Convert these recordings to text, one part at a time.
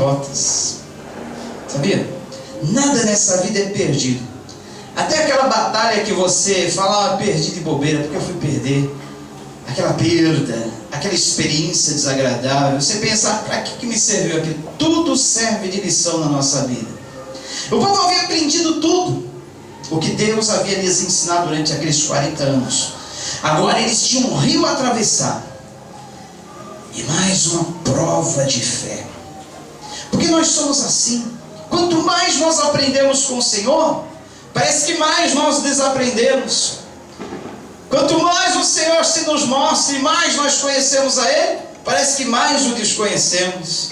derrotas. Sabia? Nada nessa vida é perdido. Até aquela batalha que você fala, perdi de bobeira, porque eu fui perder. Aquela perda, aquela experiência desagradável. Você pensa, para que me serviu aquilo? Tudo serve de lição na nossa vida. O povo havia aprendido tudo o que Deus havia lhes ensinado durante aqueles 40 anos. Agora eles tinham um rio a atravessar. E mais uma prova de fé. Porque nós somos assim. Quanto mais nós aprendemos com o Senhor, parece que mais nós desaprendemos. Quanto mais o Senhor se nos mostra e mais nós conhecemos a Ele, parece que mais o desconhecemos.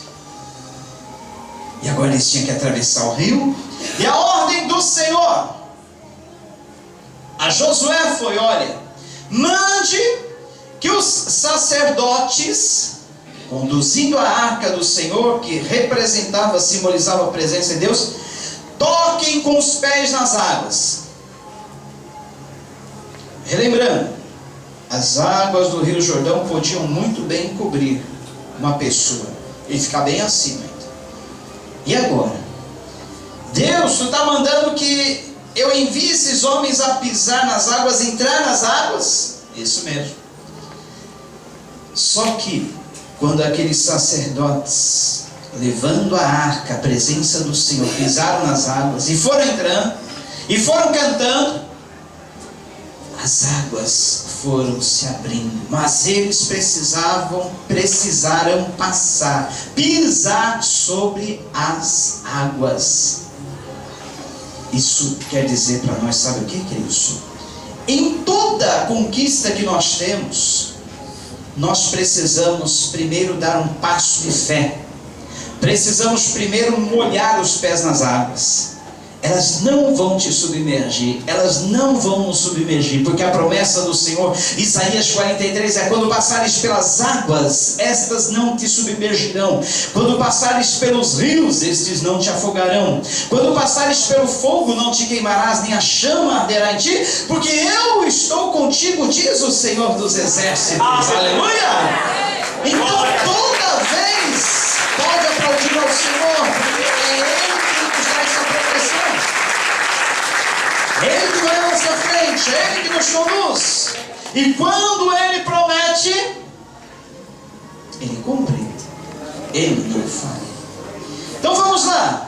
E agora eles tinham que atravessar o rio. E a ordem do Senhor a Josué foi, olha, mande que os sacerdotes, conduzindo a arca do Senhor, que representava, simbolizava a presença de Deus, toquem com os pés nas águas. Relembrando, as águas do Rio Jordão podiam muito bem cobrir uma pessoa e ficar bem acima. E agora? Deus, tu está mandando que eu envie esses homens a pisar nas águas, entrar nas águas? Isso mesmo. Só que, quando aqueles sacerdotes, levando a arca, a presença do Senhor, pisaram nas águas e foram entrando, e foram cantando, as águas foram se abrindo, mas eles precisaram passar, pisar sobre as águas. Isso quer dizer para nós, sabe o que é isso? Em toda a conquista que nós temos, nós precisamos primeiro dar um passo de fé. Precisamos primeiro molhar os pés nas águas. Elas não vão te submergir, elas não vão nos submergir, porque a promessa do Senhor, Isaías 43, é: quando passares pelas águas, estas não te submergirão. Quando passares pelos rios, estes não te afogarão. Quando passares pelo fogo, não te queimarás, nem a chama arderá em ti, porque eu estou contigo, diz o Senhor dos exércitos. Aleluia! Então toda vez pode aplaudir ao Senhor, porque é Ele que nos dá essa proteção. Ele que vai à nossa frente, é Ele que nos conduz. E quando Ele promete, Ele cumpre. Ele não falha. Então vamos lá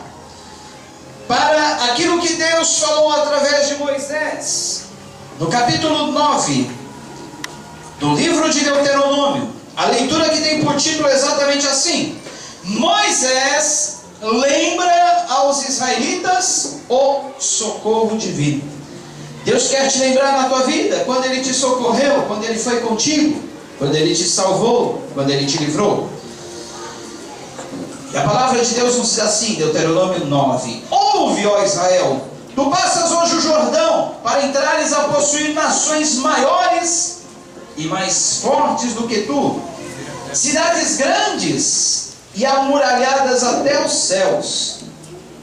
para aquilo que Deus falou através de Moisés. No capítulo 9 do livro de Deuteronômio, a leitura que tem por título exatamente assim: Moisés lembra aos israelitas o socorro divino. Deus quer te lembrar na tua vida quando Ele te socorreu, quando Ele foi contigo, quando Ele te salvou, quando Ele te livrou. E a palavra de Deus nos diz assim, Deuteronômio 9: Ouve, ó Israel, tu passas hoje o Jordão para entrares a possuir nações maiores e mais fortes do que tu, cidades grandes e amuralhadas até os céus,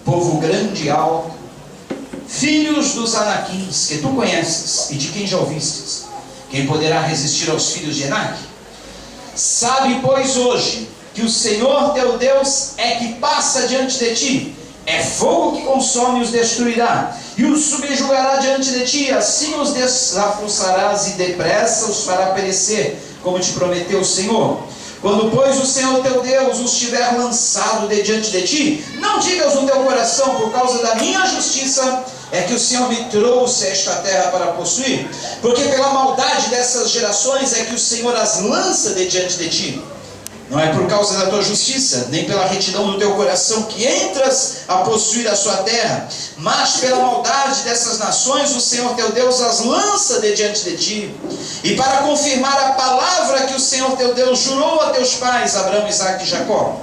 povo grande e alto, filhos dos Anaquins, que tu conheces e de quem já ouvistes. Quem poderá resistir aos filhos de Enaque? Sabe, pois, hoje que o Senhor teu Deus é que passa diante de ti, é fogo que consome e os destruirá, e os subjugará diante de ti, assim os desafuçarás e depressa os fará perecer, como te prometeu o Senhor. Quando, pois, o Senhor teu Deus os tiver lançado de diante de ti, não digas no teu coração: por causa da minha justiça é que o Senhor me trouxe a esta terra para possuir, porque pela maldade dessas gerações é que o Senhor as lança de diante de ti. Não é por causa da tua justiça, nem pela retidão do teu coração que entras a possuir a sua terra, mas pela maldade dessas nações o Senhor teu Deus as lança de diante de ti. E para confirmar a palavra que o Senhor teu Deus jurou a teus pais, Abraão, Isaque e Jacó.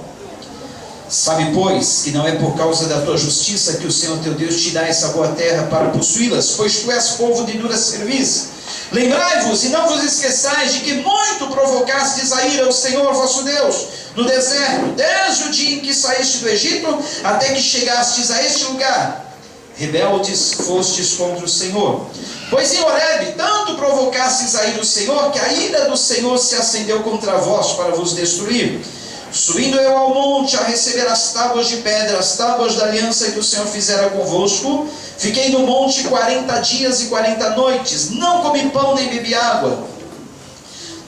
Sabe, pois, que não é por causa da tua justiça que o Senhor teu Deus te dá essa boa terra para possuí-las, pois tu és povo de dura serviço. Lembrai-vos e não vos esqueçais de que muito provocastes a ira ao Senhor vosso Deus no deserto, desde o dia em que saíste do Egito até que chegastes a este lugar. Rebeldes fostes contra o Senhor. Pois em Horebe tanto provocastes a ira do Senhor, que a ira do Senhor se acendeu contra vós para vos destruir. O Subindo eu ao monte a receber as tábuas de pedra, as tábuas da aliança que o Senhor fizera convosco, fiquei no monte 40 dias e 40 noites, não comi pão nem bebi água.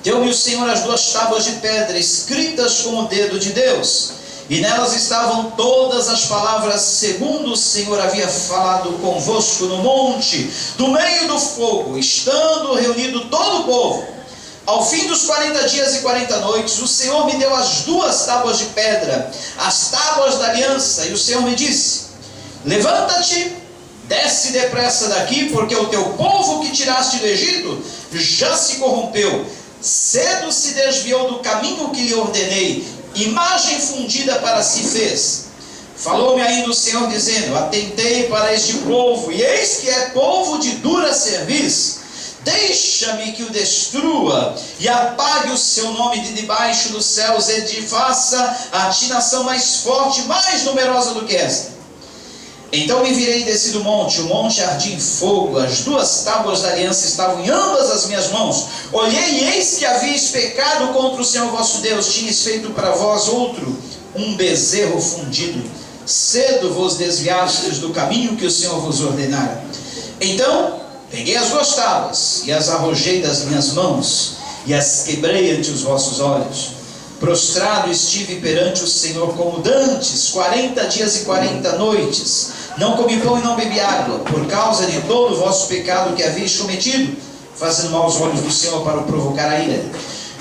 Deu-me o Senhor as 2 tábuas de pedra, escritas com o dedo de Deus, e nelas estavam todas as palavras segundo o Senhor havia falado convosco no monte, do meio do fogo, estando reunido todo o povo. Ao fim dos 40 dias e 40 noites, o Senhor me deu as 2 tábuas de pedra, as tábuas da aliança, e o Senhor me disse: levanta-te, desce depressa daqui, porque o teu povo que tiraste do Egito já se corrompeu, cedo se desviou do caminho que lhe ordenei, imagem fundida para si fez. Falou-me ainda o Senhor dizendo: atentei para este povo, e eis que é povo de dura cerviz. Deixa-me que o destrua e apague o seu nome de debaixo dos céus, e te faça a ti nação mais forte, mais numerosa do que esta. Então me virei e desci do monte, o monte ardia em fogo, as 2 tábuas da aliança estavam em ambas as minhas mãos. Olhei e eis que havíeis pecado contra o Senhor vosso Deus, tinhas feito para vós um bezerro fundido, cedo vos desviastes do caminho que o Senhor vos ordenara. Então peguei as 2 tábuas e as arrojei das minhas mãos e as quebrei ante os vossos olhos. Prostrado estive perante o Senhor como dantes, 40 dias e 40 noites. Não comi pão e não bebi água, por causa de todo o vosso pecado que havíeis cometido, fazendo mal aos olhos do Senhor para o provocar a ira.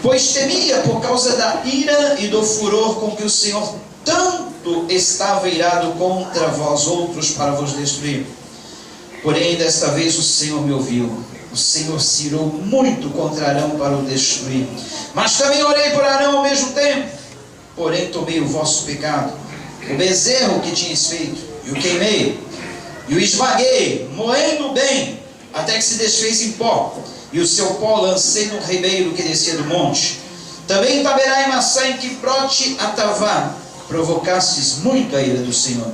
Pois temia por causa da ira e do furor com que o Senhor tanto estava irado contra vós outros para vos destruir. Porém, desta vez o Senhor me ouviu. O Senhor se irou muito contra Arão para o destruir. Mas também orei por Arão ao mesmo tempo. Porém, tomei o vosso pecado, o bezerro que tinhas feito, e o queimei, e o esmaguei, moendo bem, até que se desfez em pó, e o seu pó lancei no ribeiro que descia do monte. Também em Taberá e Massá, em Quibrote Atavá, provocastes muito a ira do Senhor.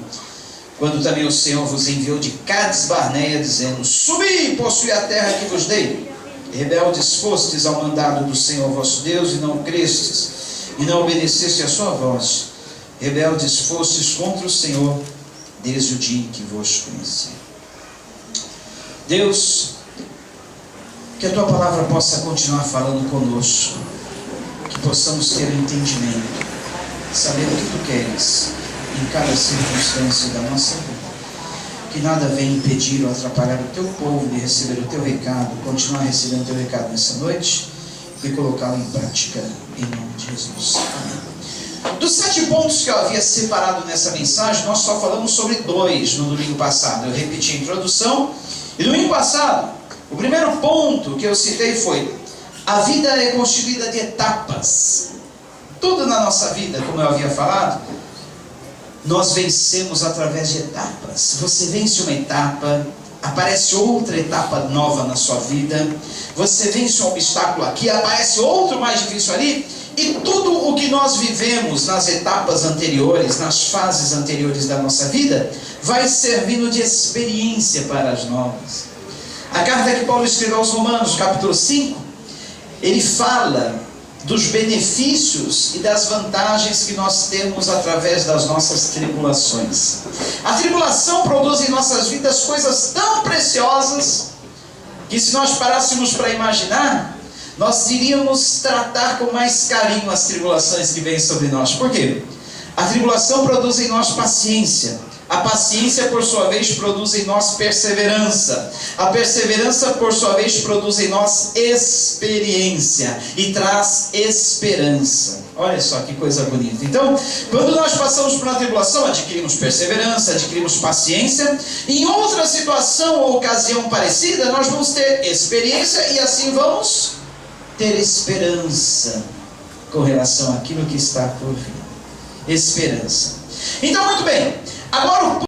Quando também o Senhor vos enviou de Cades Barneia, dizendo: subi e possuí a terra que vos dei. Rebeldes fostes ao mandado do Senhor vosso Deus, e não crestes, e não obedeceste a sua voz. Rebeldes fostes contra o Senhor, desde o dia em que vos conheci. Deus, que a tua palavra possa continuar falando conosco, que possamos ter um entendimento, saber o que tu queres em cada circunstância da nossa vida, que nada venha impedir ou atrapalhar o teu povo de receber o teu recado, continuar recebendo o teu recado nessa noite e colocá-lo em prática em nome de Jesus. Amém. Dos 7 pontos que eu havia separado nessa mensagem, nós só falamos sobre 2 no domingo passado. Eu repeti a introdução, e domingo passado, o primeiro ponto que eu citei foi: a vida é constituída de etapas. Tudo na nossa vida, como eu havia falado, nós vencemos através de etapas. Você vence uma etapa, aparece outra etapa nova na sua vida. Você vence um obstáculo aqui, aparece outro mais difícil ali. E tudo o que nós vivemos nas etapas anteriores, nas fases anteriores da nossa vida, vai servindo de experiência para as novas. A carta que Paulo escreveu aos Romanos, capítulo 5, ele fala dos benefícios e das vantagens que nós temos através das nossas tribulações. A tribulação produz em nossas vidas coisas tão preciosas que, se nós parássemos para imaginar, nós iríamos tratar com mais carinho as tribulações que vêm sobre nós. Por quê? A tribulação produz em nós paciência. A paciência, por sua vez, produz em nós perseverança. A perseverança, por sua vez, produz em nós experiência e traz esperança. Olha só que coisa bonita. Então, quando nós passamos por uma tribulação, adquirimos perseverança, adquirimos paciência. Em outra situação ou ocasião parecida, nós vamos ter experiência e assim vamos ter esperança com relação àquilo que está por vir. Esperança. Então, muito bem. Agora o